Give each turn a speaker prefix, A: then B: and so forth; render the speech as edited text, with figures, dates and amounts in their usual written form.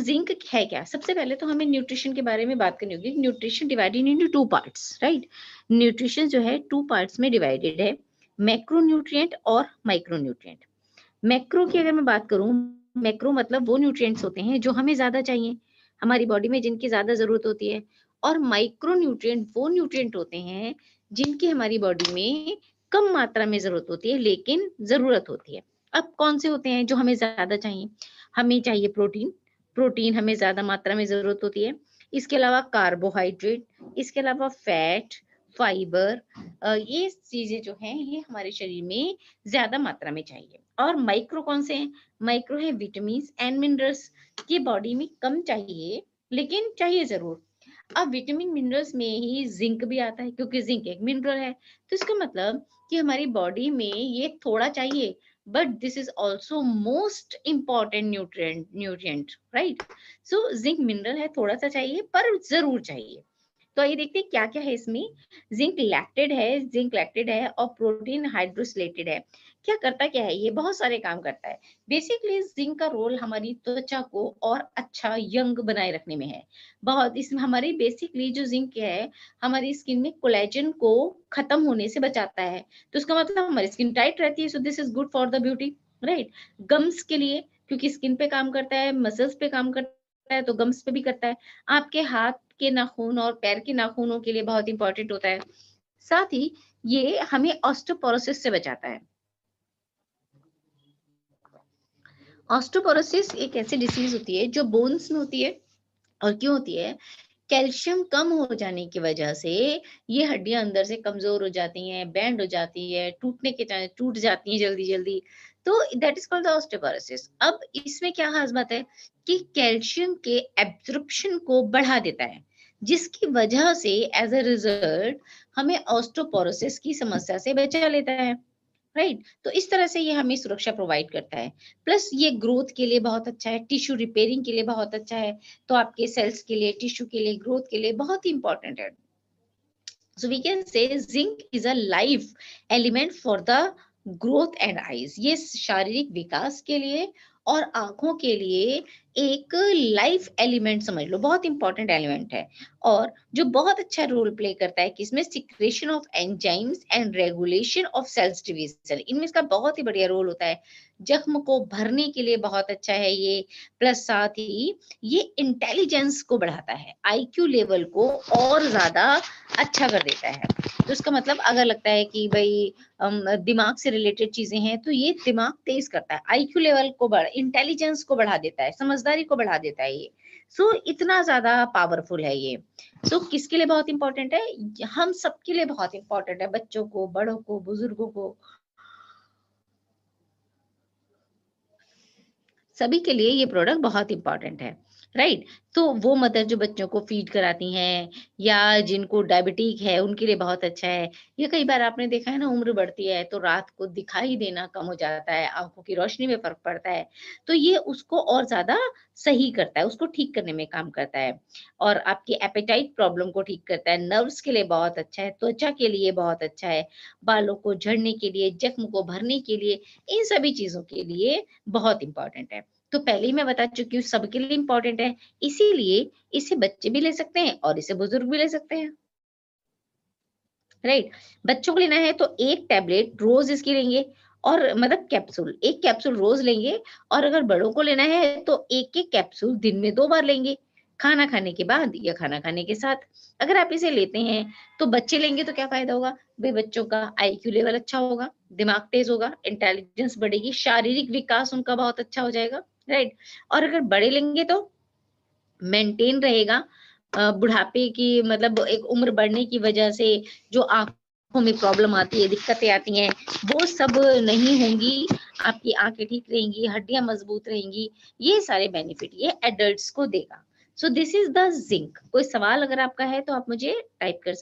A: Zinc है क्या? सबसे पहले तो हमें न्यूट्रिशन के बारे में बात करनी होगी। Nutrition divided into two parts, right? Nutrition जो है टू पार्ट्स में डिवाइडेड है, मैक्रो न्यूट्रिएंट और माइक्रो न्यूट्रिएंट। मैक्रो की अगर मैं बात करूं, मैक्रो मतलब वो न्यूट्रिएंट्स होते हैं जो हमें ज्यादा चाहिए, हमारी बॉडी में जिनकी ज्यादा जरूरत होती है। और माइक्रो न्यूट्रिएंट वो न्यूट्रिएंट होते हैं जिनकी हमारी बॉडी में कम मात्रा में जरूरत होती है लेकिन जरूरत होती है। अब कौन से होते हैं जो हमें ज्यादा चाहिए? हमें चाहिए प्रोटीन, प्रोटीन हमें ज्यादा मात्रा में जरूरत होती है। इसके अलावा कार्बोहाइड्रेट, इसके अलावा फैट, फाइबर, ये चीजें जो हैं ये हमारे शरीर में ज्यादा मात्रा में चाहिए। और माइक्रो कौन से हैं? माइक्रो है विटामिन एंड मिनरल्स। ये बॉडी में कम चाहिए लेकिन चाहिए जरूर। अब विटामिन मिनरल्स में ही जिंक भी आता है क्योंकि जिंक एक मिनरल है। तो इसका मतलब कि हमारी बॉडी में ये थोड़ा चाहिए, but this is also most important nutrient, right? So zinc mineral है, थोड़ा सा चाहिए पर जरूर चाहिए। तो आइए देखते हैं क्या क्या है इसमें। जिंक लैक्टेड है और प्रोटीन हाइड्रोसलेटेड है। क्या करता क्या है? ये बहुत सारे काम करता है। बेसिकली जिंक का रोल हमारी त्वचा को और अच्छा यंग बनाए रखने में है। बहुत इसमें हमारी बेसिकली जो जिंक है हमारी स्किन में कोलेजन को खत्म होने से बचाता है। तो इसका मतलब हमारी स्किन टाइट रहती है, so this is good for the beauty, right? Gums के लिए, क्योंकि स्किन पे काम करता है, मसल्स पे काम करता है, तो गम्स पे भी करता है। आपके हाथ के नाखून और पैर के नाखूनों के लिए बहुत इंपॉर्टेंट होता है। साथ ही ये हमें ऑस्टियोपोरोसिस से बचाता है। ऑस्टियोपोरोसिस एक ऐसी डिसीज होती है जो बोन्स में होती है। और क्यों होती है? कैल्शियम कम हो जाने की वजह से ये हड्डियां अंदर से कमजोर हो जाती हैं, बैंड हो जाती है, टूट जाती हैं जल्दी जल्दी। तो that is called the osteoporosis. अब इसमें क्या खास बात है कि कैल्शियम के एब्जॉर्प्शन को बढ़ा देता है, जिसकी वजह से एज अ रिजल्ट हमें ऑस्टियोपोरोसिस की समस्या से बचा लेता है, राइट? तो इस तरह से ये हमें सुरक्षा प्रोवाइड करता है। प्लस ये ग्रोथ के लिए बहुत अच्छा है, टिश्यू रिपेयरिंग के लिए बहुत अच्छा है। तो आपके सेल्स के लिए, टिश्यू के लिए, ग्रोथ के लिए बहुत ही इंपॉर्टेंट है। So we can say zinc is a life element for the growth and eyes. ये शारीरिक विकास के लिए और आंखों के लिए एक लाइफ एलिमेंट समझ लो, बहुत इंपॉर्टेंट एलिमेंट है। और जो बहुत अच्छा रोल प्ले करता है किसमें? Secretion of enzymes and regulation of cells division. इनमें इसका बहुत ही बढ़िया रोल होता है। जख्म को भरने के लिए बहुत अच्छा है ये। प्लस साथ ही ये इंटेलिजेंस को बढ़ाता है, आईक्यू लेवल को और ज्यादा अच्छा कर देता है। तो इसका मतलब अगर लगता है कि भाई दिमाग से रिलेटेड चीजें हैं तो ये दिमाग तेज करता है, आईक्यू लेवल को इंटेलिजेंस को बढ़ा देता है, समझदारी को बढ़ा देता है ये। सो इतना ज्यादा पावरफुल है ये। सो किसके लिए बहुत इंपॉर्टेंट है? हम सबके लिए बहुत इंपॉर्टेंट है, बच्चों को, बड़ों को, बुजुर्गों को, सभी के लिए ये प्रोडक्ट बहुत इंपॉर्टेंट है, राइट? तो वो मदर जो बच्चों को फीड कराती हैं या जिनको डायबिटिक है उनके लिए बहुत अच्छा है। ये कई बार आपने देखा है ना, उम्र बढ़ती है तो रात को दिखाई देना कम हो जाता है, आंखों की रोशनी में फर्क पड़ता है। तो ये उसको और ज्यादा सही करता है, उसको ठीक करने में काम करता है। और आपकी एपेटाइट प्रॉब्लम को ठीक करता है, नर्व्स के लिए बहुत अच्छा है, त्वचा के लिए बहुत अच्छा है, बालों को झड़ने के लिए, जख्म को भरने के लिए, इन सभी चीजों के लिए बहुत इंपॉर्टेंट है। तो पहले ही मैं बता चुकी हूँ सबके लिए इंपॉर्टेंट है, इसीलिए इसे बच्चे भी ले सकते हैं और इसे बुजुर्ग भी ले सकते हैं, राइट? बच्चों को लेना है तो एक टैबलेट रोज इसकी लेंगे, और मतलब कैप्सूल, एक कैप्सूल रोज लेंगे। और अगर बड़ों को लेना है तो एक एक कैप्सूल दिन में 2 बार लेंगे, खाना खाने के बाद या खाना खाने के साथ। अगर आप इसे लेते हैं तो बच्चे लेंगे तो क्या फायदा होगा? भाई बच्चों का आईक्यू लेवल अच्छा होगा, दिमाग तेज होगा, इंटेलिजेंस बढ़ेगी, शारीरिक विकास उनका बहुत अच्छा हो जाएगा, राइट? और अगर बड़े लेंगे तो मेंटेन रहेगा। बुढ़ापे की मतलब एक उम्र बढ़ने की वजह से जो आंखों में प्रॉब्लम आती है, दिक्कतें आती हैं, वो सब नहीं होंगी। आपकी आंखें ठीक रहेंगी, हड्डियां मजबूत रहेंगी। ये सारे बेनिफिट ये एडल्ट्स को देगा। So this is the zinc. कोई सवाल अगर आपका है तो आप मुझे टाइप कर सकते हैं।